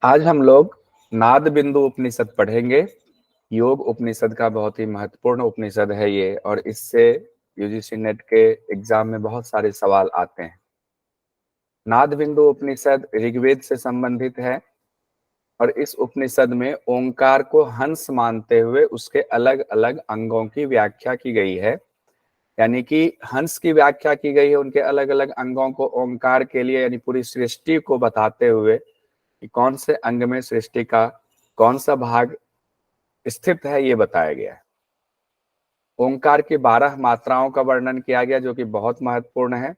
आज हम लोग नाद बिंदु उपनिषद पढ़ेंगे। योग उपनिषद का बहुत ही महत्वपूर्ण उपनिषद है ये, और इससे यूजीसी नेट के एग्जाम में बहुत सारे सवाल आते हैं। नाद बिंदु उपनिषद ऋग्वेद से संबंधित है और इस उपनिषद में ओंकार को हंस मानते हुए उसके अलग अलग अंगों की व्याख्या की गई है। यानी कि हंस की व्याख्या की गई है, उनके अलग अलग अंगों को ओंकार के लिए यानी पूरी सृष्टि को बताते हुए कि कौन से अंग में सृष्टि का कौन सा भाग स्थित है ये बताया गया है। ओंकार की 12 मात्राओं का वर्णन किया गया जो कि बहुत महत्वपूर्ण है।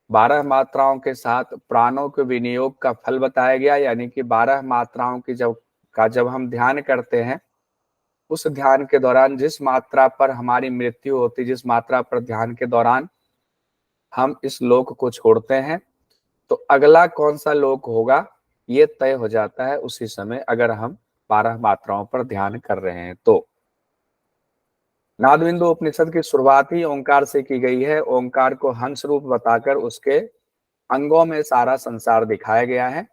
12 मात्राओं के साथ प्राणों के विनियोग का फल बताया गया, यानी कि 12 मात्राओं की जब हम ध्यान करते हैं, उस ध्यान के दौरान जिस मात्रा पर हमारी मृत्यु होती, जिस मात्रा पर ध्यान के दौरान हम इस लोक को छोड़ते हैं, तो अगला कौन सा लोक होगा ये तय हो जाता है उसी समय, अगर हम 12 मात्राओं पर ध्यान कर रहे हैं तो। नादबिंदु उपनिषद की शुरुआत ही ओंकार से की गई है। ओंकार को हंस रूप बताकर उसके अंगों में सारा संसार दिखाया गया है।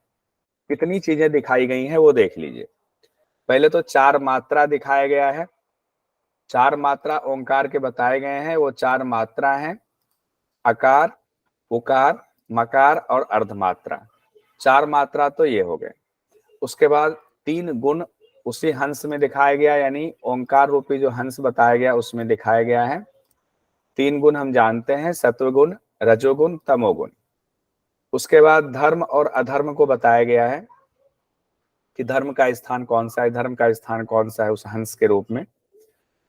कितनी चीजें दिखाई गई हैं वो देख लीजिए। पहले तो 4 मात्रा दिखाया गया है। 4 मात्रा ओंकार के बताए गए हैं। वो 4 मात्रा हैं अकार, उकार, मकार और अर्धमात्रा। 4 मात्रा तो ये हो गए। उसके बाद 3 गुण उसी हंस में दिखाया गया, यानी ओंकार रूपी जो हंस बताया गया उसमें दिखाया गया है। 3 गुण हम जानते हैं, सत्वगुण, रजोगुण, तमोगुण। उसके बाद धर्म और अधर्म को बताया गया है कि धर्म का स्थान कौन सा है, धर्म का स्थान कौन सा है उस हंस के रूप में।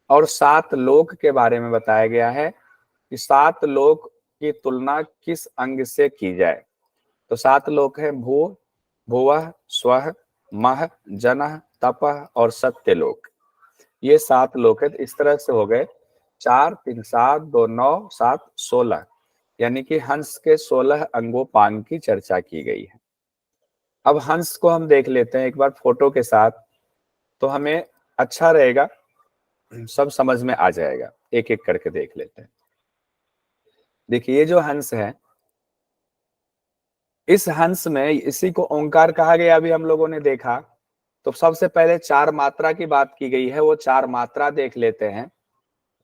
और 7 लोक के बारे में बताया गया है कि 7 लोक की तुलना किस अंग से की जाए। तो 7 लोक है भू, भुवः, स्वः, मह, जनः, तपः और सत्यलोक। ये 7 लोक है। इस तरह से हो गए 4, 3, 7, 2, 9, 7, 16, यानी कि हंस के 16 अंगोपांग की चर्चा की गई है। अब हंस को हम देख लेते हैं एक बार फोटो के साथ, तो हमें अच्छा रहेगा, सब समझ में आ जाएगा। एक एक करके देख लेते हैं। देखिए ये जो हंस है, इस हंस में इसी को ओंकार कहा गया, अभी हम लोगों ने देखा। तो सबसे पहले 4 मात्रा की बात की गई है, वो 4 मात्रा देख लेते हैं।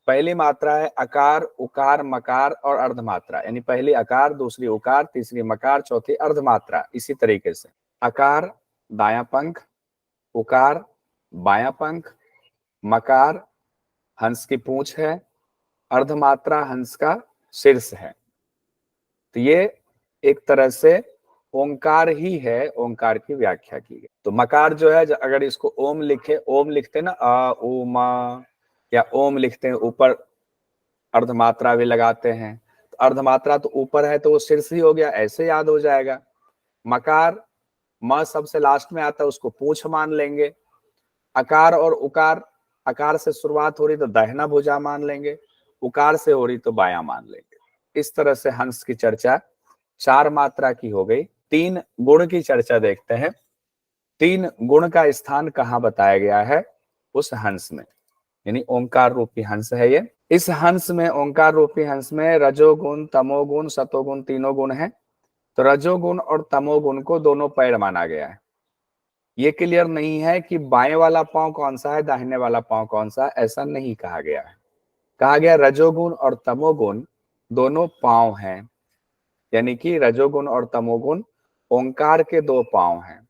पहली मात्रा है अकार, उकार, मकार और अर्धमात्रा, यानी पहली अकार, दूसरी उकार, तीसरी मकार, चौथी अर्धमात्रा। इसी तरीके से अकार दायां पंख, उकार बायां पंख, मकार हंस की पूंछ है, अर्धमात्रा हंस का शीर्ष है। तो ये एक तरह से ओंकार ही है, ओंकार की व्याख्या की गई। तो मकार जो है, अगर इसको ओम लिखे, ओम लिखते ना, आ उ मा, या ओम लिखते हैं, ऊपर अर्धमात्रा भी लगाते हैं। तो अर्धमात्रा तो ऊपर है तो वो शीर्ष ही हो गया, ऐसे याद हो जाएगा। मकार म सबसे लास्ट में आता है, उसको पूंछ मान लेंगे। अकार और उकार, अकार से शुरुआत हो रही तो दाहिना भुजा मान लेंगे, उकार से हो रही तो बायां मान लेंगे। इस तरह से हंस की चर्चा 4 मात्रा की हो गई। 3 गुण की चर्चा देखते हैं। 3 गुण का स्थान कहाँ बताया गया है उस हंस में, यानी ओंकार रूपी हंस है ये। इस हंस में, ओंकार रूपी हंस में रजोगुण, तमोगुण, सतोगुण तीनों गुण हैं। तो रजोगुण और तमोगुण को दोनों पैर माना गया है। ये क्लियर नहीं है कि बाएं वाला पांव कौन सा है, दाहिने वाला पांव कौन सा है, ऐसा नहीं कहा गया है। कहा गया रजोगुण और तमोगुण दोनों पांव हैं, यानी कि रजोगुण और तमोगुण ओंकार के 2 पांव हैं।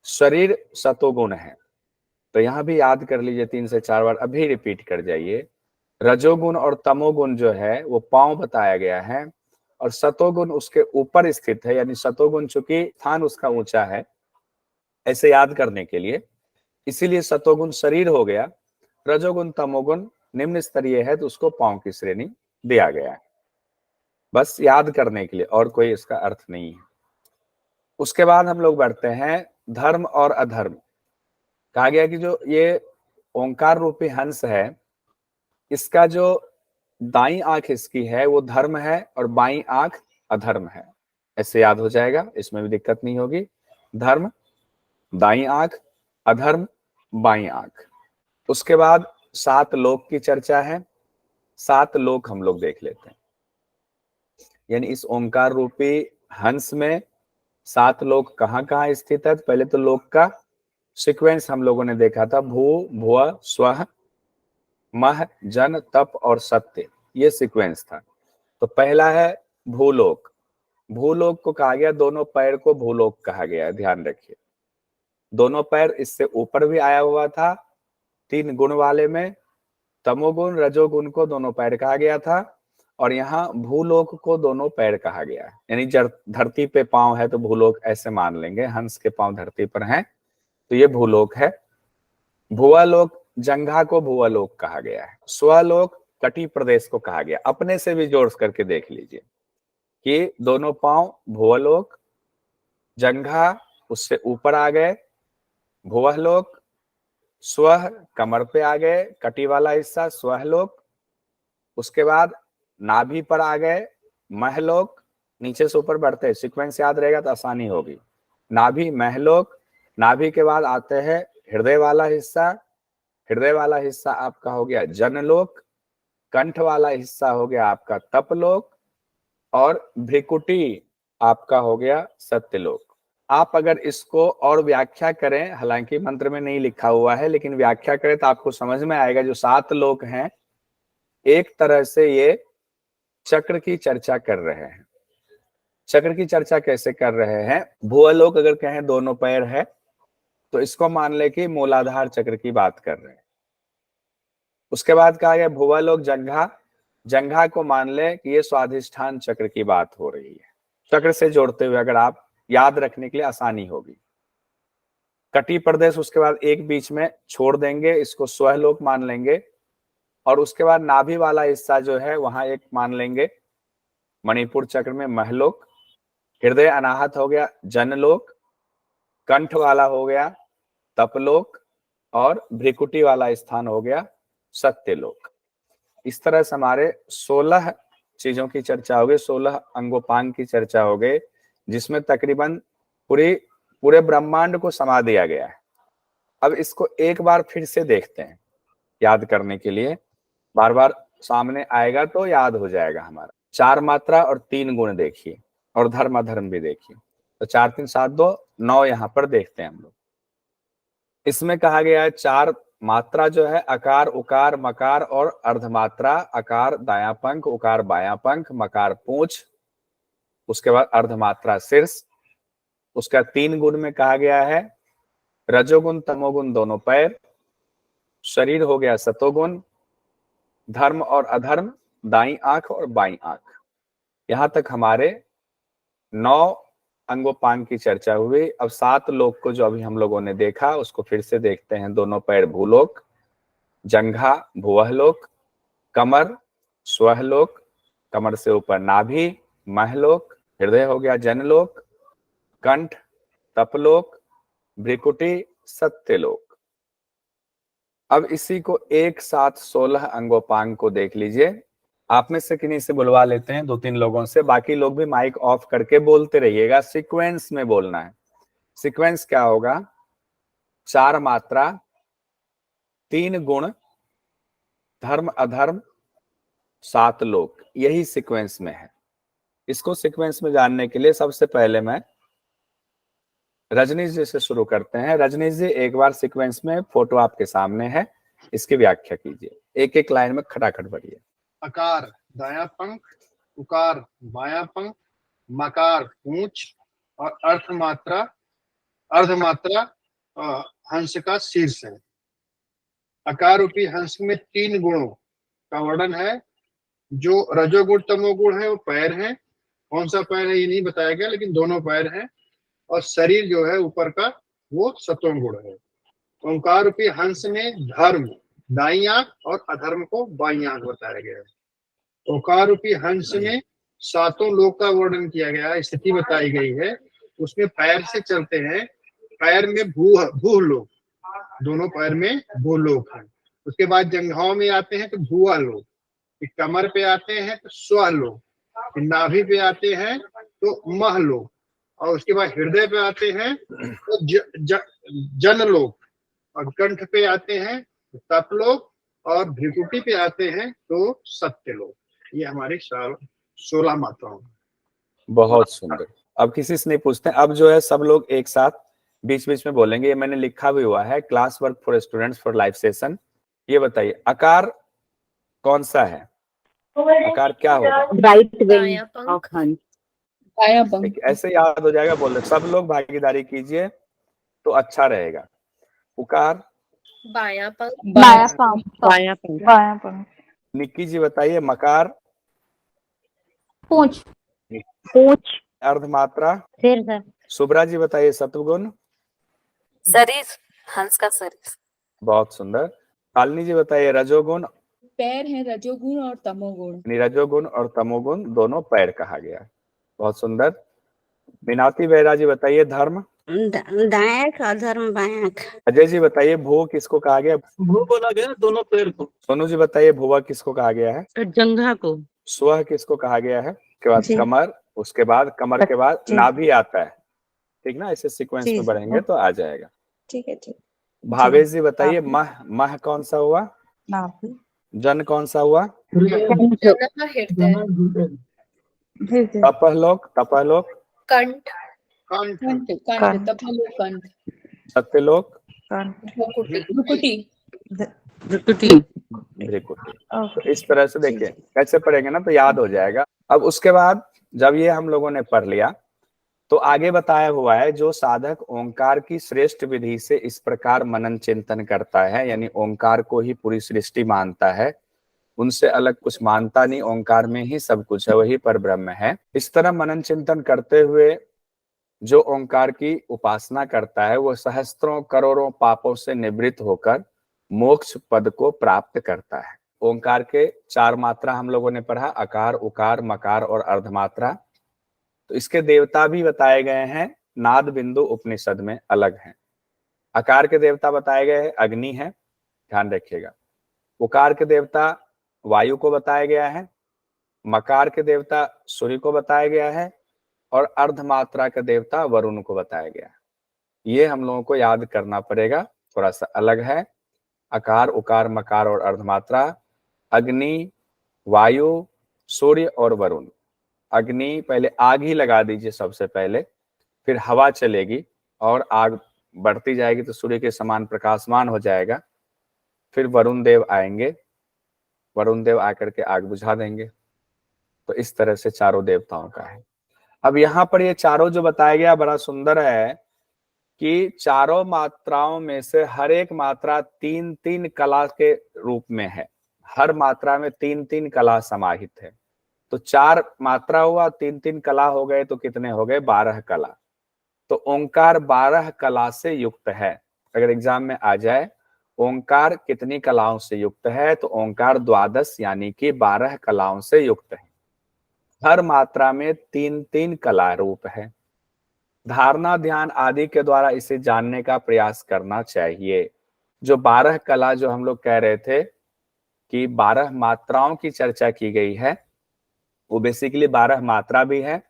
शरीर सतोगुण है। तो यहां भी याद कर लीजिए, 3 से 4 बार अभी रिपीट कर जाइए। रजोगुण और तमोगुण जो है वो पांव बताया गया है, और सतोगुण उसके ऊपर स्थित है, यानी सतोगुण चूंकि स्थान उसका ऊंचा है, ऐसे याद करने के लिए, इसीलिए सतोगुण शरीर हो गया। रजोगुण तमोगुण निम्न स्तरीय है तो उसको पांव की श्रेणी दिया गया है, बस याद करने के लिए, और कोई इसका अर्थ नहीं है। उसके बाद हम लोग बढ़ते हैं धर्म और अधर्म। कहा गया कि जो ये ओंकार रूपी हंस है, इसका जो दाई आंख इसकी है वो धर्म है और बाई आंख अधर्म है, ऐसे याद हो जाएगा, इसमें भी दिक्कत नहीं होगी। धर्म दाई आंख, अधर्म बाई आंख। उसके बाद 7 लोक की चर्चा है। 7 लोक हम लोग देख लेते हैं, यानी इस ओंकार रूपी हंस में 7 लोक कहाँ कहाँ स्थित है? पहले तो लोक का सीक्वेंस हम लोगों ने देखा था, भू, भुव, स्वः, मह, जन, तप और सत्य, ये सीक्वेंस था। तो पहला है भूलोक। भूलोक को कहा गया, दोनों पैर को भूलोक कहा गया है, ध्यान रखिए। दोनों पैर इससे ऊपर भी आया हुआ था 3 गुण वाले में, तमोगुण रजोगुण को दोनों पैर कहा गया था, और यहाँ भूलोक को दोनों पैर कहा गया है। यानी धरती पे पांव है तो भूलोक ऐसे मान लेंगे, हंस के पांव धरती पर हैं तो ये भूलोक है। भुवलोक, जंघा को भुवलोक कहा गया है। स्वलोक तटीय प्रदेश को कहा गया। अपने से भी जोड़ करके देख लीजिए कि दोनों पांव भुवलोक, जंघा उससे ऊपर आ गए भुवलोक, स्वः कमर पे आ गए कटी वाला हिस्सा स्वहलोक, उसके बाद नाभि पर आ गए महलोक, नीचे से ऊपर बढ़ते हैं, सीक्वेंस याद रहेगा तो आसानी होगी। नाभि महलोक, नाभि के बाद आते हैं हृदय वाला हिस्सा, हृदय वाला हिस्सा आपका हो गया जनलोक, कंठ वाला हिस्सा हो गया आपका तपलोक, और भ्रिकुटी आपका हो गया सत्यलोक। आप अगर इसको और व्याख्या करें, हालांकि मंत्र में नहीं लिखा हुआ है, लेकिन व्याख्या करें तो आपको समझ में आएगा। जो 7 लोक हैं, एक तरह से ये चक्र की चर्चा कर रहे हैं। चक्र की चर्चा कैसे कर रहे हैं? भूलोक अगर कहें दोनों पैर है तो इसको मान ले कि मूलाधार चक्र की बात कर रहे हैं। उसके बाद कहा गया भुवलोक जंघा, जंघा को मान ले कि ये स्वाधिष्ठान चक्र की बात हो रही है। चक्र से जोड़ते हुए अगर आप याद रखने के लिए आसानी होगी। कटी प्रदेश उसके बाद एक बीच में छोड़ देंगे, इसको स्वहलोक मान लेंगे, और उसके बाद नाभि वाला हिस्सा जो है वहां एक मान लेंगे मणिपुर चक्र में महलोक, हृदय अनाहत हो गया जनलोक, कंठ वाला हो गया तपलोक, और भ्रिकुटी वाला स्थान हो गया सत्यलोक। इस तरह से हमारे 16 चीजों की चर्चा हो गई, 16 अंगोपांग की चर्चा हो गई, जिसमें तकरीबन पूरे ब्रह्मांड को समा दिया गया है। अब इसको एक बार फिर से देखते हैं याद करने के लिए, बार बार सामने आएगा तो याद हो जाएगा हमारा। 4 मात्रा और 3 गुण देखिए, और धर्म अधर्म भी देखिए। तो 4 3 7 2 9 यहाँ पर देखते हैं हम लोग। इसमें कहा गया है 4 मात्रा जो है अकार, उकार, मकार और अर्धमात्रा। अकार दायां पंख, उकार बायां पंख, मकार पूंछ, उसके बाद अर्धमात्रा शीर्ष। उसका 3 गुण में कहा गया है रजोगुण तमोगुण दोनों पैर, शरीर हो गया सतोगुण, धर्म और अधर्म दाई आंख और बाई आंख। यहां तक हमारे 9 अंगोपांग की चर्चा हुई। अब 7 लोक को जो अभी हम लोगों ने देखा उसको फिर से देखते हैं। दोनों पैर भूलोक, जंघा भुवलोक, कमर स्वहलोक, कमर से ऊपर नाभि महलोक, हृदय हो गया जनलोक, कंठ तपलोक, भ्रिकुटी सत्यलोक। अब इसी को एक साथ 16 अंगोपांग को देख लीजिए। आप में से किन्हीं से बुलवा लेते हैं, 2-3 लोगों से, बाकी लोग भी माइक ऑफ करके बोलते रहिएगा। सीक्वेंस में बोलना है। सीक्वेंस क्या होगा? 4 मात्रा, 3 गुण, धर्म अधर्म, 7 लोक, यही सीक्वेंस में है। इसको सीक्वेंस में जानने के लिए सबसे पहले मैं रजनीश जी से शुरू करते हैं। रजनीश जी एक बार सीक्वेंस में, फोटो आपके सामने है, इसकी व्याख्या कीजिए। एक एक लाइन में खटाखट बढ़िए। अकार दायां पंख, उकार बायां पंख, मकार पूंछ और अर्धमात्रा हंस का शीर्ष है। अकार रूपी हंस में 3 गुणों का वर्णन है। जो रजोगुण तमोगुण है वो पैर है। कौन सा पैर है ये नहीं बताया गया, लेकिन दोनों पैर हैं। और शरीर जो है ऊपर का वो सत्वगुण गुण है। ओंकार रूपी हंस में धर्म दाई आंख और अधर्म को बाई आंख बताया गया है। ओंकार रूपी हंस में 7 लोक का वर्णन किया गया है, स्थिति बताई गई है। उसमें पैर से चलते हैं, पैर में भू लोक, दोनों पैर में भू लोक है। उसके बाद जंघाओं में आते हैं तो भुआ लोक, कमर पे आते हैं तो स्व लोक, नाभि पे आते हैं तो मह लोक, और उसके बाद हृदय पे आते हैं तो जन लोक, और कंठ पे आते हैं तो तप लोक, और भ्रिकुटी पे आते हैं तो सत्य लोक। ये हमारी 16 मात्राओं। बहुत सुंदर। अब किसी से नहीं पूछते, अब जो है सब लोग एक साथ बीच बीच में बोलेंगे। ये मैंने लिखा भी हुआ है, class work for students for live session. ये बताइए आकार कौन सा है, आकार क्या होगा? राइट विंग दायां पंख। ऑफ हंस। दायां पंख। देखिए ऐसे याद हो जाएगा, बोल रहे सब लोग भागीदारी कीजिए तो अच्छा रहेगा। उकार, बायां पंख। बायां बायां पंख। बायां पंख। निक्की जी बताइए मकार, पूंछ। पूंछ। अर्धमात्रा, सिर सर। सुब्रा जी बताइए सत्वगुण। शरीर, हंस का शरीर। बहुत सुंदर। शालिनी जी बताइए रजोगुण। पैर है रजोगुण और तमोगुण। यानी रजोगुण और तमोगुण दोनों पैर कहा गया। बहुत सुंदर। मीनाती बेहरा जी बताइए धर्म। दाएं का धर्म बायां का। अजय जी बताइए भू किसको कहा गया? भू बोला गया दोनों पैर को। सोनू जी बताइए भुवा किसको कहा गया है? जंघा को। स्व किसको कहा गया है? उसके बाद कमर, उसके बाद कमर के बाद नाभि आता है। ठीक ना, ऐसे सीक्वेंस में बढ़ेंगे तो आ जाएगा। ठीक है ठीक। भावेश जी बताइए मह, मह कौन सा हुआ? नाभि। जन कौन सा हुआ? जनः हृदय। तपहलोक, तपहलोक। कंठ। कंठ। कंठ। कंठ। तपलोक कंठ। सत्यलोक, भ्रुकुटी। भ्रुकुटी। भ्रुकुटी। भ्रिकुटी। तो इस तरह से देखिए कैसे पढ़ेंगे ना तो याद हो जाएगा। अब उसके बाद जब ये हम लोगों ने पढ़ लिया तो आगे बताया हुआ है जो साधक ओंकार की श्रेष्ठ विधि से इस प्रकार मनन चिंतन करता है, यानी ओंकार को ही पूरी सृष्टि मानता है, उनसे अलग कुछ मानता नहीं, ओंकार में ही सब कुछ है, वही पर ब्रह्म है। इस तरह मनन चिंतन करते हुए जो ओंकार की उपासना करता है वो सहस्त्रों करोड़ों पापों से निवृत्त होकर मोक्ष पद को प्राप्त करता है। ओंकार के चार मात्रा हम लोगों ने पढ़ा, अकार, उकार, मकार और अर्धमात्रा। तो इसके देवता भी बताए गए हैं, नाद बिंदु उपनिषद में अलग हैं। अकार के देवता बताए गए हैं अग्नि है, ध्यान रखिएगा। उकार के देवता वायु को बताया गया है, मकार के देवता सूर्य को बताया गया है और अर्धमात्रा का देवता वरुण को बताया गया है। ये हम लोगों को याद करना पड़ेगा, थोड़ा सा अलग है। अकार, उकार, मकार और अर्धमात्रा, अग्नि, वायु, सूर्य और वरुण। अग्नि, पहले आग ही लगा दीजिए सबसे पहले, फिर हवा चलेगी और आग बढ़ती जाएगी तो सूर्य के समान प्रकाशमान हो जाएगा। फिर वरुण देव आएंगे, वरुण देव आकर के आग बुझा देंगे। तो इस तरह से चारों देवताओं का है। अब यहाँ पर ये चारों जो बताया गया बड़ा सुंदर है कि चारों मात्राओं में से हर एक मात्रा तीन तीन कला के रूप में है, हर मात्रा में तीन तीन कला समाहित है। तो चार मात्रा हुआ, तीन तीन कला हो गए तो कितने हो गए? 12 कला। तो ओंकार 12 कला से युक्त है। अगर एग्जाम में आ जाए ओंकार कितनी कलाओं से युक्त है तो ओंकार 12 यानी कि 12 कलाओं से युक्त है। हर मात्रा में तीन तीन कला रूप है। धारणा, ध्यान आदि के द्वारा इसे जानने का प्रयास करना चाहिए। जो 12 कला जो हम लोग कह रहे थे कि 12 मात्राओं की चर्चा की गई है, वो बेसिकली 12 मात्रा भी है,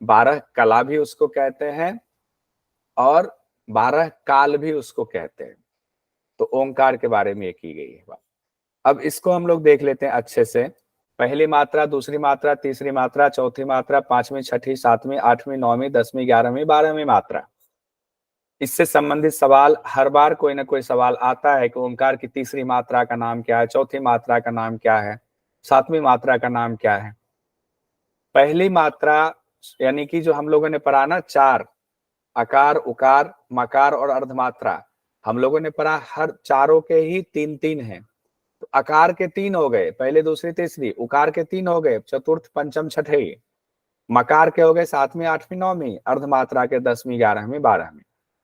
12 कला भी उसको कहते हैं और 12 काल भी उसको कहते हैं। तो ओंकार के बारे में ये की गई है बात। अब इसको हम लोग देख लेते हैं अच्छे से। पहली मात्रा, दूसरी मात्रा, तीसरी मात्रा, चौथी मात्रा, पांचवी, छठी, सातवीं, आठवीं, नौवीं, 10वीं, 11वीं, 12वीं मात्रा। इससे संबंधित सवाल हर बार कोई ना कोई सवाल आता है कि ओंकार की तीसरी मात्रा का नाम क्या है, चौथी मात्रा का नाम क्या है, सातवीं मात्रा का नाम क्या है। पहली मात्रा यानी कि जो हम लोगों ने पढ़ा ना, चार, अकार, उकार, मकार और अर्धमात्रा, हम लोगों ने पढ़ा हर चारों के ही तीन तीन हैं। तो अकार के 3 हो गए, पहले, दूसरी, तीसरी। उकार के 3 हो गए, चतुर्थ, पंचम, छठी। मकार के हो गए 7वीं, 8वीं, 9वीं। अर्धमात्रा के 10वीं, 11वीं, 12वीं।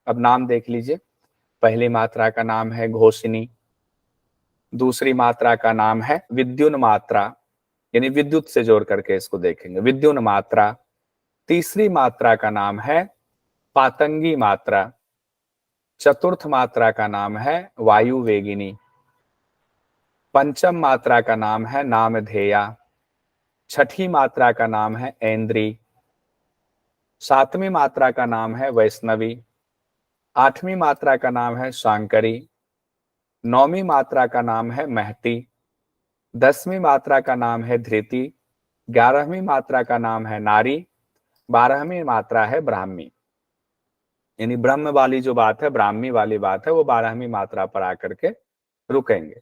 अब नाम देख लीजिए। पहली मात्रा का नाम है घोषिनी, दूसरी मात्रा का नाम है विद्युन मात्रा, यानी विद्युत से जोड़ करके इसको देखेंगे, विद्युन मात्रा। तीसरी मात्रा का नाम है पातंगी मात्रा। चतुर्थ मात्रा का नाम है वायु वेगिनी। पंचम मात्रा का नाम है नामधेया। छठी मात्रा का नाम है ऐन्द्री। सातवीं मात्रा का नाम है वैष्णवी। आठवीं मात्रा का नाम है शांकरी। नौवीं मात्रा का नाम है महती। 10वीं मात्रा का नाम है धृति। 11वीं मात्रा का नाम है नारी। 12वीं मात्रा है ब्राह्मी, यानी ब्रह्म वाली जो बात है, ब्राह्मी वाली बात है, वो 12वीं मात्रा पर आकर के रुकेंगे।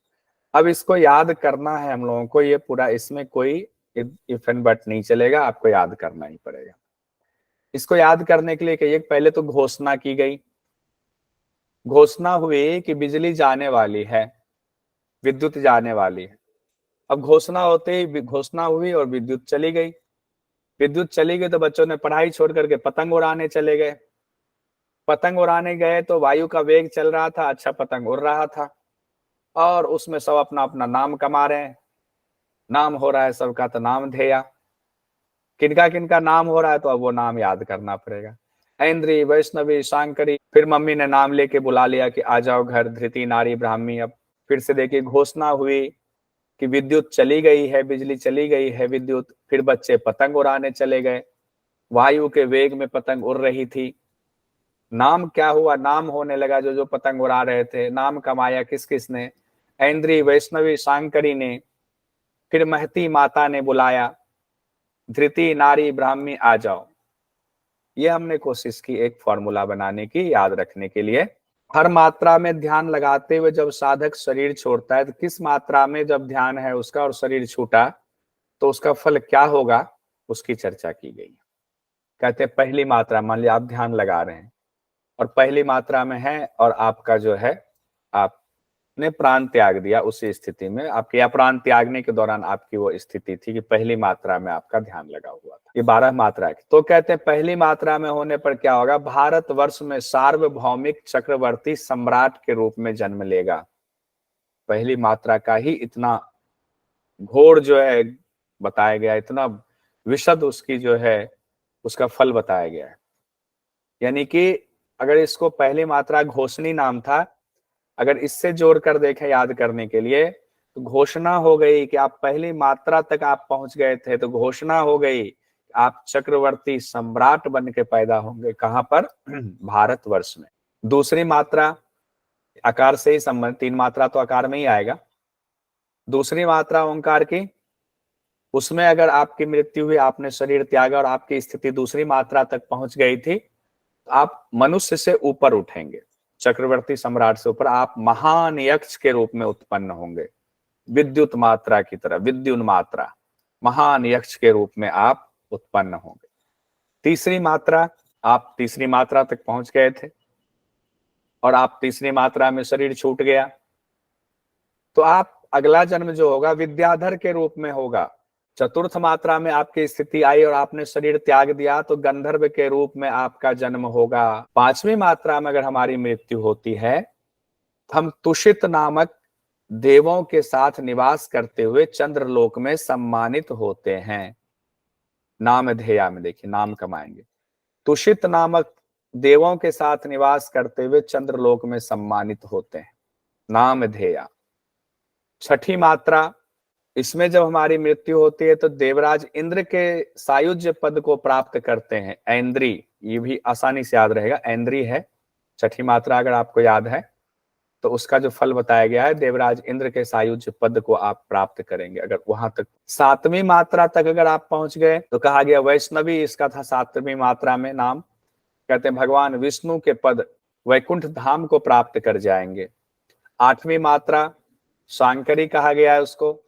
अब इसको याद करना है हम लोगों को, ये पूरा, इसमें कोई इफ एंड बट नहीं चलेगा, आपको याद करना ही पड़ेगा। इसको याद करने के लिए कहिए, पहले तो घोषणा की गई, घोषणा हुई कि बिजली जाने वाली है, विद्युत जाने वाली है। अब घोषणा होते ही घोषणा हुई और विद्युत चली गई। विद्युत चली गई तो बच्चों ने पढ़ाई छोड़ करके पतंग उड़ाने चले गए। पतंग उड़ाने गए तो वायु का वेग चल रहा था, अच्छा पतंग उड़ रहा था, और उसमें सब अपना अपना नाम कमा रहे हैं। नाम हो रहा है सबका, तो नाम धेया। किनका किनका नाम हो रहा है, तो अब वो नाम याद करना पड़ेगा। ऐन्द्री, वैष्णवी, शांकरी। फिर मम्मी ने नाम लेके बुला लिया कि आ जाओ घर, धृति, नारी, ब्राह्मी। अब फिर से देखिए, घोषणा हुई कि विद्युत चली गई है, बिजली चली गई है, विद्युत। फिर बच्चे पतंग उड़ाने चले गए, वायु के वेग में पतंग उड़ रही थी। नाम क्या हुआ, नाम होने लगा, जो जो पतंग उड़ा रहे थे। नाम कमाया किस किस ने? ऐन्द्री, वैष्णवी, शांकरी ने। फिर महती माता ने बुलाया, धृति, नारी, ब्राह्मी आ जाओ। ये हमने कोशिश की एक फॉर्मूला बनाने की, याद रखने के लिए। हर मात्रा में ध्यान लगाते हुए जब साधक शरीर छोड़ता है, तो किस मात्रा में जब ध्यान है उसका और शरीर छूटा तो उसका फल क्या होगा, उसकी चर्चा की गई। कहते हैं पहली मात्रा, मान लिया आप ध्यान लगा रहे हैं और पहली मात्रा में है और आपका जो है, आपने प्राण त्याग दिया, उसी स्थिति में आपके, या प्राण त्यागने के दौरान आपकी वो स्थिति थी कि पहली मात्रा में आपका ध्यान लगा हुआ था। ये 12 मात्रा है। तो कहते हैं पहली मात्रा में होने पर क्या होगा, भारतवर्ष में सार्वभौमिक चक्रवर्ती सम्राट के रूप में जन्म लेगा। पहली मात्रा का ही इतना घोर जो है बताया गया, इतना विशद उसकी जो है उसका फल बताया गया है। यानी कि अगर इसको पहली मात्रा घोषणी नाम था, अगर इससे जोड़कर देखें याद करने के लिए, तो घोषणा हो गई कि आप पहली मात्रा तक आप पहुंच गए थे, तो घोषणा हो गई आप चक्रवर्ती सम्राट बन के पैदा होंगे। कहां पर? भारतवर्ष में। दूसरी मात्रा आकार से ही संबंध, 3 मात्रा तो आकार में ही आएगा। दूसरी मात्रा ओंकार की, उसमें अगर आपकी मृत्यु हुई, आपने शरीर त्यागा और आपकी स्थिति दूसरी मात्रा तक पहुंच गई थी, तो आप मनुष्य से ऊपर उठेंगे, चक्रवर्ती सम्राट से ऊपर। आप महान यक्ष के रूप में उत्पन्न होंगे, विद्युत मात्रा की तरह, विद्युन मात्रा, महान यक्ष के रूप में आप उत्पन्न होंगे। तीसरी मात्रा, आप तीसरी मात्रा तक पहुंच गए थे और आप तीसरी मात्रा में शरीर छूट गया, तो आप अगला जन्म जो होगा विद्याधर के रूप में होगा। चतुर्थ मात्रा में आपकी स्थिति आई और आपने शरीर त्याग दिया, तो गंधर्व के रूप में आपका जन्म होगा। 5वीं मात्रा में अगर हमारी मृत्यु होती है, तो हम तुषित नामक देवों के साथ निवास करते हुए चंद्रलोक में सम्मानित होते हैं। नाम धेया में देखिए, नाम कमाएंगे। तुषित नामक देवों के साथ निवास करते हुए चंद्रलोक में सम्मानित होते हैं, नाम धेया। 6ठी मात्रा, इसमें जब हमारी मृत्यु होती है तो देवराज इंद्र के सायुज्य पद को प्राप्त करते हैं। ऐन्द्री, ये भी आसानी से याद रहेगा, ऐन्द्री है 6ठी मात्रा, अगर आपको याद है तो उसका जो फल बताया गया है, देवराज इंद्र के सायुज्य पद को आप प्राप्त करेंगे अगर वहां तक। 7वीं मात्रा तक अगर आप पहुंच गए तो कहा गया वैष्णवी, इसका था 7वीं मात्रा में नाम। कहते हैं भगवान विष्णु के पद वैकुंठ धाम को प्राप्त कर जाएंगे। 8वीं मात्रा शांकरी कहा गया है उसको।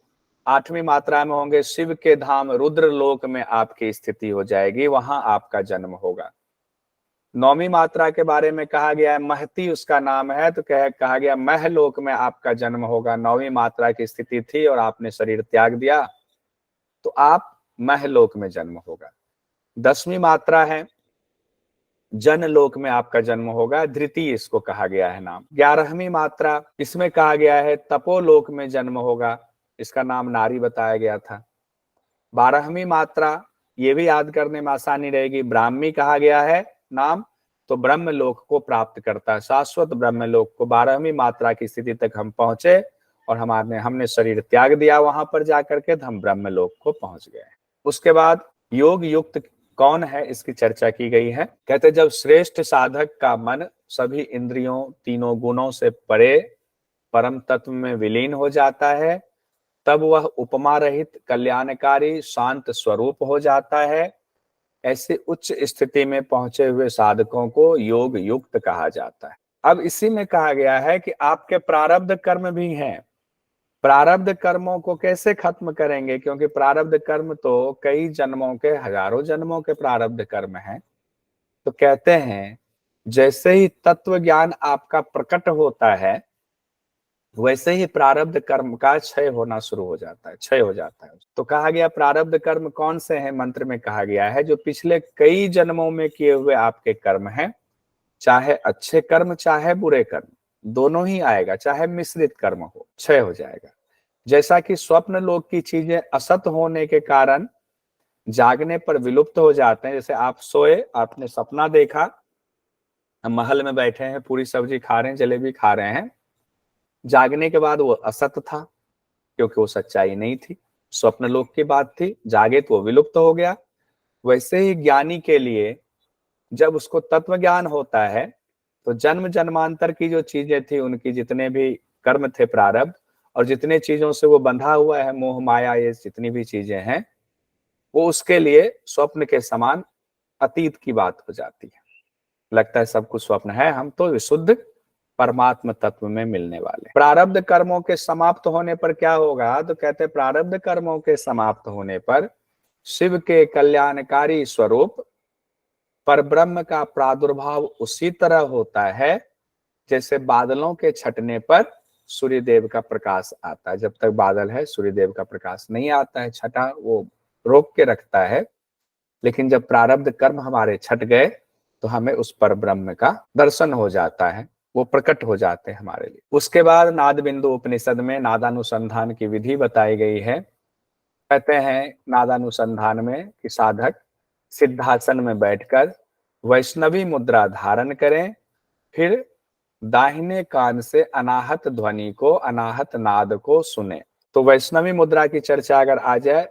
8वीं मात्रा में होंगे शिव के धाम रुद्र लोक में आपकी स्थिति हो जाएगी, वहां आपका जन्म होगा। 9वीं मात्रा के बारे में कहा गया है, महती उसका नाम है, तो कहा गया महलोक में आपका जन्म होगा। 9वीं मात्रा की स्थिति थी और आपने शरीर त्याग दिया, तो आप महलोक में जन्म होगा। 10वीं मात्रा है जनलोक में आपका जन्म होगा, धृति इसको कहा गया है नाम। 11वीं मात्रा, इसमें कहा गया है तपोलोक में जन्म होगा, इसका नाम नारी बताया गया था। 12वीं मात्रा, ये भी याद करने में आसानी रहेगी, ब्राह्मी कहा गया है नाम, तो ब्रह्मलोक को प्राप्त करता है, शाश्वत ब्रह्मलोक को। 12वीं मात्रा की स्थिति तक हम पहुंचे और हमने शरीर त्याग दिया, वहां पर जाकर के हम ब्रह्मलोक को पहुंच गए। उसके बाद योग युक्त कौन है, इसकी चर्चा की गई है। कहते जब श्रेष्ठ साधक का मन सभी इंद्रियों, तीनों गुणों से परे परम तत्व में विलीन हो जाता है, तब वह उपमा रहित कल्याणकारी शांत स्वरूप हो जाता है। ऐसे उच्च स्थिति में पहुंचे हुए साधकों को योग युक्त कहा जाता है। अब इसी में कहा गया है कि आपके प्रारब्ध कर्म भी हैं। प्रारब्ध कर्मों को कैसे खत्म करेंगे, क्योंकि प्रारब्ध कर्म तो कई जन्मों के, हजारों जन्मों के प्रारब्ध कर्म हैं। तो कहते हैं जैसे ही तत्व ज्ञान आपका प्रकट होता है वैसे ही प्रारब्ध कर्म का क्षय होना शुरू हो जाता है, क्षय हो जाता है। तो कहा गया प्रारब्ध कर्म कौन से हैं, मंत्र में कहा गया है जो पिछले कई जन्मों में किए हुए आपके कर्म हैं, चाहे अच्छे कर्म चाहे बुरे कर्म, दोनों ही आएगा, चाहे मिश्रित कर्म हो, क्षय हो जाएगा। जैसा कि स्वप्न लोक की चीजें असत होने के कारण जागने पर विलुप्त हो जाते हैं। जैसे आप सोए, आपने सपना देखा, महल में बैठे हैं, पूरी सब्जी खा रहे हैं, जलेबी खा रहे हैं, जागने के बाद वो असत था क्योंकि वो सच्चाई नहीं थी, स्वप्न लोक की बात थी, जागे तो वो विलुप्त हो गया। वैसे ही ज्ञानी के लिए जब उसको तत्व ज्ञान होता है तो जन्म जन्मांतर की जो चीजें थी, उनकी जितने भी कर्म थे प्रारब्ध, और जितने चीजों से वो बंधा हुआ है, मोह माया, ये जितनी भी चीजें हैं, वो उसके लिए स्वप्न के समान अतीत की बात हो जाती है। लगता है सब कुछ स्वप्न है, हम तो विशुद्ध परमात्म तत्व में मिलने वाले। प्रारब्ध कर्मों के समाप्त होने पर क्या होगा, तो कहते हैं प्रारब्ध कर्मों के समाप्त होने पर शिव के कल्याणकारी स्वरूप परब्रह्म का प्रादुर्भाव उसी तरह होता है जैसे बादलों के छटने पर सूर्य देव का प्रकाश आता है। जब तक बादल है सूर्य देव का प्रकाश नहीं आता है, छटा वो रोक के रखता है। लेकिन जब प्रारब्ध कर्म हमारे छट गए तो हमें उस परब्रह्म का दर्शन हो जाता है, वो प्रकट हो जाते हैं हमारे लिए। उसके बाद नाद बिंदु उपनिषद में नादानुसंधान की विधि बताई गई है। कहते हैं नादानुसंधान में कि साधक सिद्धासन में बैठकर वैष्णवी मुद्रा धारण करें, फिर दाहिने कान से अनाहत ध्वनि को, अनाहत नाद को सुने। तो वैष्णवी मुद्रा की चर्चा अगर आ जाए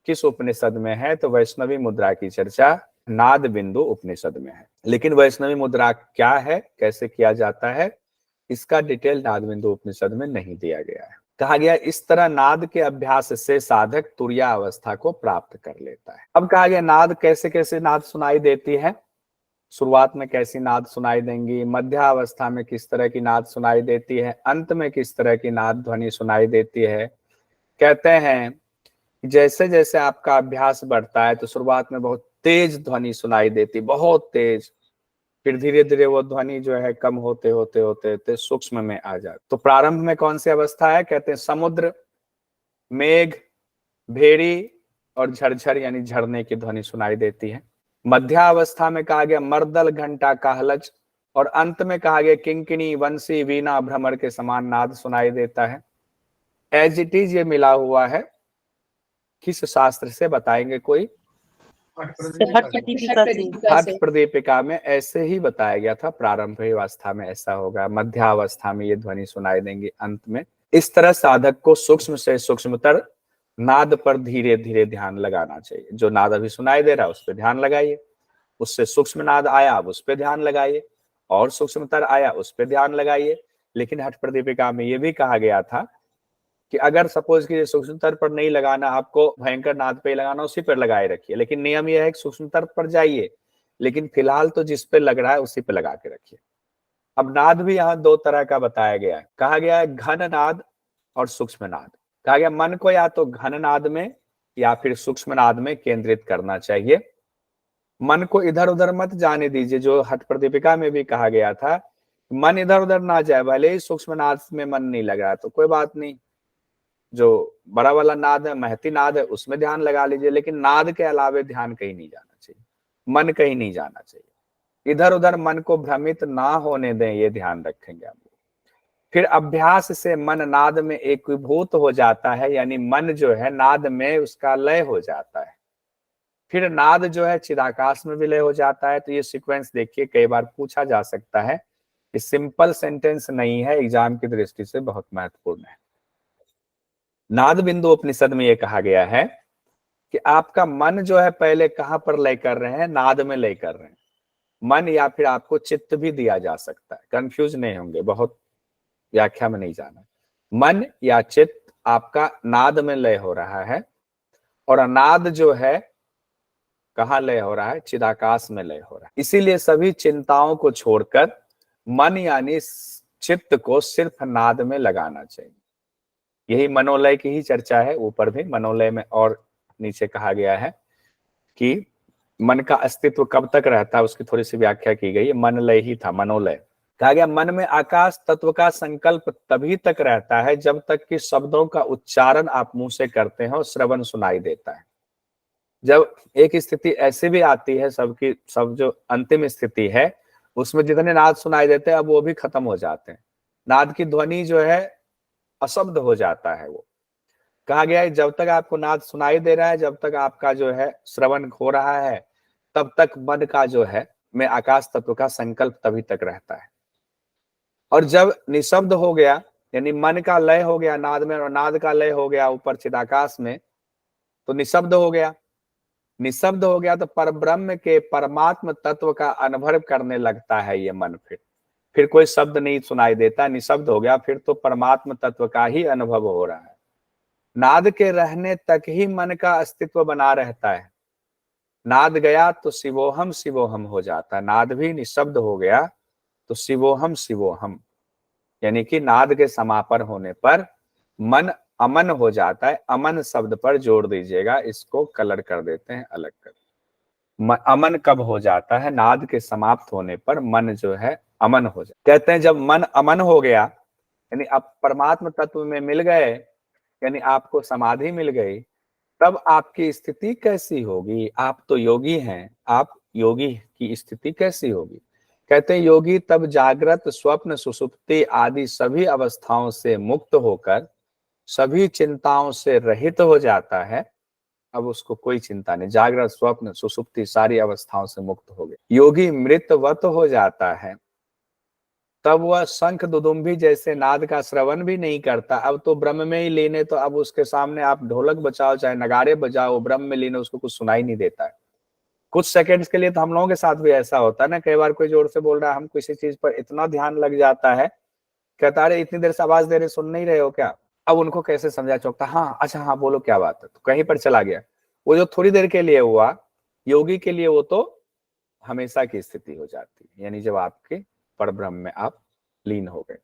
किस उपनिषद में है, तो वैष्णवी मुद्रा की चर्चा नाद बिंदु उपनिषद में है। लेकिन वैष्णवी मुद्रा क्या है, कैसे किया जाता है, इसका डिटेल नाद बिंदु उपनिषद में नहीं दिया गया है। कहा गया इस तरह नाद के अभ्यास से साधक तुर्या अवस्था को प्राप्त कर लेता है। अब कहा गया नाद कैसे कैसे नाद सुनाई देती है, शुरुआत में कैसी नाद सुनाई देंगी, मध्यावस्था में किस तरह की नाद सुनाई देती है, अंत में किस तरह की नाद ध्वनि सुनाई देती है। कहते हैं जैसे जैसे आपका अभ्यास बढ़ता है तो शुरुआत में बहुत तेज ध्वनि सुनाई देती, बहुत तेज, फिर धीरे धीरे वो ध्वनि जो है कम होते होते होते होते सूक्ष्म में आ जाती। तो प्रारंभ में कौन सी अवस्था है, कहते हैं समुद्र, मेघ, भेड़ी और झरझर यानी झरने की ध्वनि सुनाई देती है। मध्यावस्था में कहा गया मर्दल, घंटा, काहलज, और अंत में कहा गया किंकिणी, वंशी, वीणा, भ्रमर के समान नाद सुनाई देता है। एज इट इज ये मिला हुआ है। किस शास्त्र से बताएंगे कोई? हठ प्रदीपिका में ऐसे ही बताया गया था, प्रारंभिक अवस्था में ऐसा होगा, मध्यावस्था में ये ध्वनि सुनाई देंगी, अंत में। इस तरह साधक को सूक्ष्म से सूक्ष्मतर नाद पर धीरे धीरे ध्यान लगाना चाहिए। जो नाद अभी सुनाई दे रहा है उस पर ध्यान लगाइए, उससे सूक्ष्म नाद आया अब उस पर ध्यान लगाइए, और सूक्ष्मतर आया उस पर ध्यान लगाइए। लेकिन हठ प्रदीपिका में ये भी कहा गया था कि अगर सपोज कि सूक्ष्मतर पर नहीं लगाना, आपको भयंकर नाद पे लगाना, उसी पर लगाए रखिए। लेकिन नियम यह है कि सूक्ष्मतर पर जाइए, लेकिन फिलहाल तो जिस पे लग रहा है उसी पे लगा के रखिए। अब नाद भी यहाँ दो तरह का बताया गया है। कहा गया है घन नाद और सूक्ष्म नाद। कहा गया मन को या तो घन नाद में या फिर सूक्ष्म नाद में केंद्रित करना चाहिए। मन को इधर उधर मत जाने दीजिए, जो हठ प्रदीपिका में भी कहा गया था, मन इधर उधर ना जाए। भले ही सूक्ष्म नाद में मन नहीं लग रहा तो कोई बात नहीं, जो बड़ा वाला नाद है, महती नाद है, उसमें ध्यान लगा लीजिए। लेकिन नाद के अलावे ध्यान कहीं नहीं जाना चाहिए, मन कहीं नहीं जाना चाहिए। इधर उधर मन को भ्रमित ना होने दें, ये ध्यान रखेंगे आप। फिर अभ्यास से मन नाद में एकीभूत हो जाता है, यानी मन जो है नाद में उसका लय हो जाता है। फिर नाद जो है चिदाकाश में विलय हो जाता है। तो ये सीक्वेंस देखिए, कई बार पूछा जा सकता है, ये सिंपल सेंटेंस नहीं है, एग्जाम की दृष्टि से बहुत महत्वपूर्ण है। नाद बिंदु उपनिषद में ये कहा गया है कि आपका मन जो है पहले कहां पर लय कर रहे हैं, नाद में लय कर रहे हैं। मन या फिर आपको चित्त भी दिया जा सकता है, कंफ्यूज नहीं होंगे, बहुत व्याख्या में नहीं जाना। मन या चित्त आपका नाद में लय हो रहा है, और नाद जो है कहाँ लय हो रहा है? चिदाकाश में लय हो रहा है। इसीलिए सभी चिंताओं को छोड़कर मन यानी चित्त को सिर्फ नाद में लगाना चाहिए। यही मनोलय की ही चर्चा है। ऊपर भी मनोलय में और नीचे कहा गया है कि मन का अस्तित्व कब तक रहता है, उसकी थोड़ी सी व्याख्या की गई है। मन लय ही था, मनोलय। कहा गया मन में आकाश तत्व का संकल्प तभी तक रहता है जब तक कि शब्दों का उच्चारण आप मुंह से करते हैं और श्रवण सुनाई देता है। जब एक स्थिति ऐसी भी आती है, सब जो अंतिम स्थिति है उसमें जितने नाद सुनाई देते हैं अब वो भी खत्म हो जाते हैं। नाद की ध्वनि जो है अशब्द हो जाता है। वो कहा गया है जब तक आपको नाद सुनाई दे रहा है, जब तक आपका जो है श्रवण हो रहा है, तब तक मन का जो है में आकाश तत्व का संकल्प तभी तक रहता है। और जब निशब्द हो गया यानी मन का लय हो गया नाद में और नाद का लय हो गया ऊपर चिदाकाश में, तो निशब्द हो गया। निशब्द हो गया तो परब्रह्म के परमात्म तत्व का अनुभव करने लगता है ये मन। फिर कोई शब्द नहीं सुनाई देता, निशब्द हो गया, फिर तो परमात्म तत्व का ही अनुभव हो रहा है। नाद के रहने तक ही मन का अस्तित्व बना रहता है। नाद गया तो शिवोहम शिवोहम हो जाता है। नाद भी निशब्द हो गया तो शिवोहम शिवोहम, यानी कि नाद के समापन होने पर मन अमन हो जाता है। अमन शब्द पर जोड़ दीजिएगा, इसको कलर कर देते हैं अलग कर। अमन कब हो जाता है? नाद के समाप्त होने पर मन जो है अमन हो जाता है। कहते हैं जब मन अमन हो गया यानी आप परमात्म तत्व में मिल गए, यानी आपको समाधि मिल गई, तब आपकी स्थिति कैसी होगी? आप तो योगी हैं, आप योगी की स्थिति कैसी होगी? कहते हैं योगी तब जागृत स्वप्न सुषुप्ति आदि सभी अवस्थाओं से मुक्त होकर सभी चिंताओं से रहित हो जाता है। अब उसको कोई चिंता नहीं, जागृत स्वप्न सुषुप्ति सारी अवस्थाओं से मुक्त हो गए। योगी मृतवत हो जाता है, तब वह शंख दुदुम्भी जैसे नाद का श्रवण भी नहीं करता। अब तो ब्रह्म में ही लीन, तो अब उसके सामने आप ढोलक बजाओ चाहे नगाड़े बजाओ, ब्रह्म में लीन, उसको कुछ सुनाई नहीं देता है। कुछ सेकंड्स के लिए तो हम लोगों के साथ भी ऐसा होता है ना, कई बार कोई जोर से बोल रहा है, हम किसी चीज पर इतना ध्यान लग जाता है, कहता है इतनी देर से आवाज दे रहे सुन नहीं रहे हो क्या? अब उनको कैसे समझा चौकता, हाँ अच्छा हाँ बोलो क्या बात है, तो कहीं पर चला गया। वो जो थोड़ी देर के लिए हुआ, योगी के लिए वो तो हमेशा की स्थिति हो जाती है, यानी जब आपके परब्रह्म में आप लीन हो गए।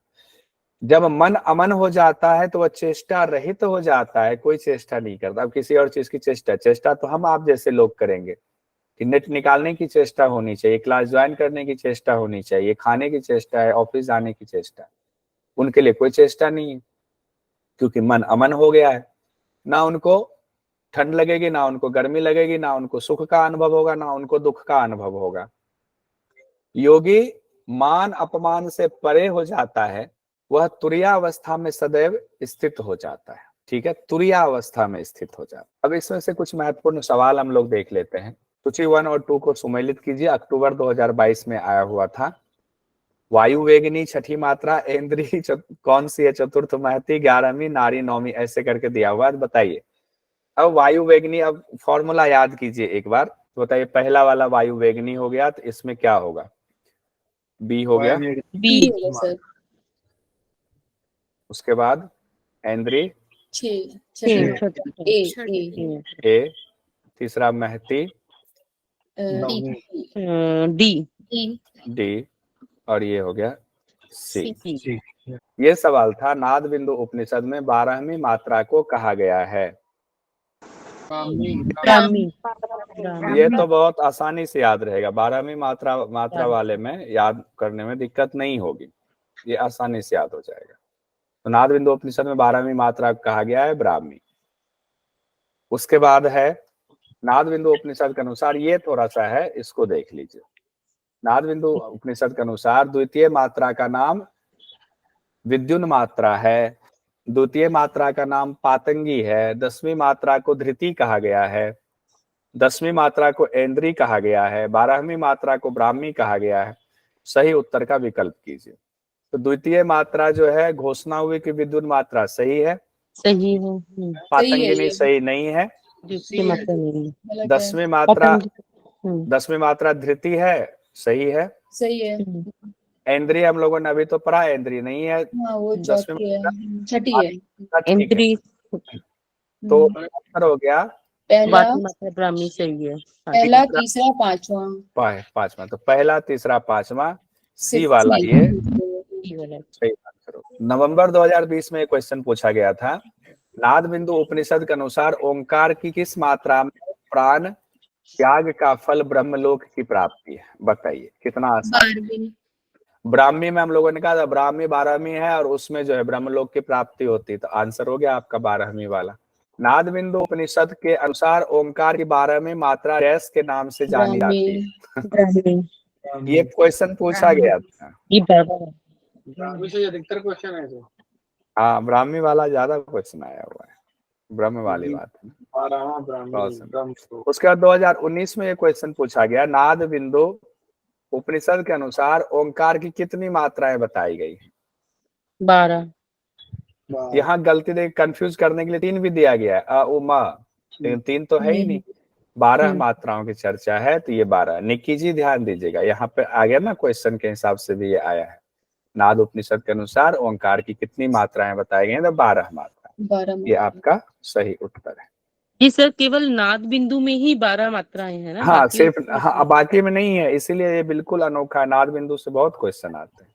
जब मन अमन हो जाता है तो वह चेष्टा रहित हो जाता है, कोई चेष्टा नहीं करता। अब किसी और चीज की चेष्टा तो हम आप जैसे लोग करेंगे कि नेट निकालने की चेष्टा होनी चाहिए, क्लास ज्वाइन करने की चेष्टा होनी चाहिए, खाने की चेष्टा है, ऑफिस जाने की चेष्टा है। उनके लिए कोई चेष्टा नहीं है, क्योंकि मन अमन हो गया है। ना उनको ठंड लगेगी, ना उनको गर्मी लगेगी, ना उनको सुख का अनुभव होगा, ना उनको दुख का अनुभव होगा। योगी मान अपमान से परे हो जाता है, वह तुरीयावस्था में सदैव स्थित हो जाता है। ठीक है, तुरीयावस्था में स्थित हो जाता है। अब इसमें से कुछ महत्वपूर्ण सवाल हम लोग देख लेते हैं। सूची 1 और 2 को सुमेलित कीजिए। अक्टूबर 2022 में आया हुआ था। वायु वेगिनी छठी मात्रा, इंद्री कौन सी है? चतुर्थ महती, 11वीं, नारी 9वीं, ऐसे करके दिया हुआ है। बताइए अब वायु वेगिनी, अब फॉर्मूला याद कीजिए एक बार, तो बताइए पहला वाला वायु वेगिनी हो गया तो इसमें क्या होगा? बी हो गया, बी होगा सर। उसके बाद इंद्री ए, तीसरा महती डी, और ये हो गया सी। ये सवाल था नाद बिंदु उपनिषद में 12वीं मात्रा को कहा गया है। ये तो बहुत आसानी से याद रहेगा, 12वीं मात्रा वाले में याद करने में दिक्कत नहीं होगी, ये आसानी से याद हो जाएगा। तो नाद बिंदु उपनिषद में 12वीं मात्रा कहा गया है ब्राह्मी। उसके बाद है नाद बिंदु उपनिषद के अनुसार, ये थोड़ा सा है, इसको देख लीजिए। नाद बिंदु उपनिषद के अनुसार द्वितीय मात्रा का नाम विद्युन मात्रा है, द्वितीय मात्रा का नाम पातंगी है, 10वीं मात्रा को धृति कहा गया है, 10वीं मात्रा को ऐन्द्री कहा गया है, 12वीं मात्रा को ब्राह्मी कहा गया है। सही उत्तर का विकल्प कीजिए। तो द्वितीय मात्रा जो है घोषणा हुई कि विद्युत मात्रा सही है, सही है। पातंगिनी सही नहीं है। 10वीं मात्रा धृति है, सही है। सही है। ऐन्द्री हम लोगों ने अभी तो पढ़ा, ऐन्द्री नहीं है। हाँ वो 10वीं छठी है। तो उत्तर हो गया पहला बाकी मात्रा ब्राह्मी से ही है। पहला तीसरा पांचवा पांचवा, तो पहला तीसरा पांचवा सी सिक्स वाला में। ये सही आंसर हो। नवंबर 2020 में एक क्वेश्चन पूछा गया था, नाद बिंदु उपनिषद के अनुसार ओंकार की किस मात्रा में प्राण त्याग का फल ब्रह्मलोक की प्राप्ति है? बताइए कितना आसान। 12वीं। ब्राह्मी में हम लोगों ने कहा था ब्राह्मी 12वीं है और उसमें जो है ब्रह्मलोक की प्राप्ति होती है, तो आंसर हो गया आपका 12वीं वाला। नाद बिंदु उपनिषद के अनुसार ओंकार की 12वीं मात्रा रैस के नाम से जानी जाती है। ब्राह्मी ये क्वेश्चन पूछा गया था। ये बराबर है। ब्राह्मी से अधिकतर क्वेश्चन है जो हाँ, ब्राह्मी वाला ज्यादा क्वेश्चन आया हुआ है, ब्रह्म वाली बात है। 12वां ब्राह्मी। उसके बाद 2019 में ये क्वेश्चन पूछा गया, नाद बिंदु उपनिषद के अनुसार ओंकार की कितनी मात्राएं बताई गई? 12। यहाँ गलती देख कंफ्यूज करने के लिए 3 भी दिया गया है, अ उ म, लेकिन 3 तो है ही नहीं। 12 मात्राओं की चर्चा है, तो ये 12। निक्की जी ध्यान दीजिएगा, यहाँ पे आ गया ना क्वेश्चन के हिसाब से भी ये आया है। नाद उपनिषद के अनुसार ओंकार की कितनी मात्राएं बताई गई हैं? तो 12 मात्रा। 12 ये आपका सही उत्तर है। ये सर केवल नाद बिंदु में ही 12 मात्राएं हैं ना? हाँ बाकी सिर्फ, हाँ बाकी में नहीं है, इसीलिए ये बिल्कुल अनोखा। नाद बिंदु से बहुत क्वेश्चन आते हैं।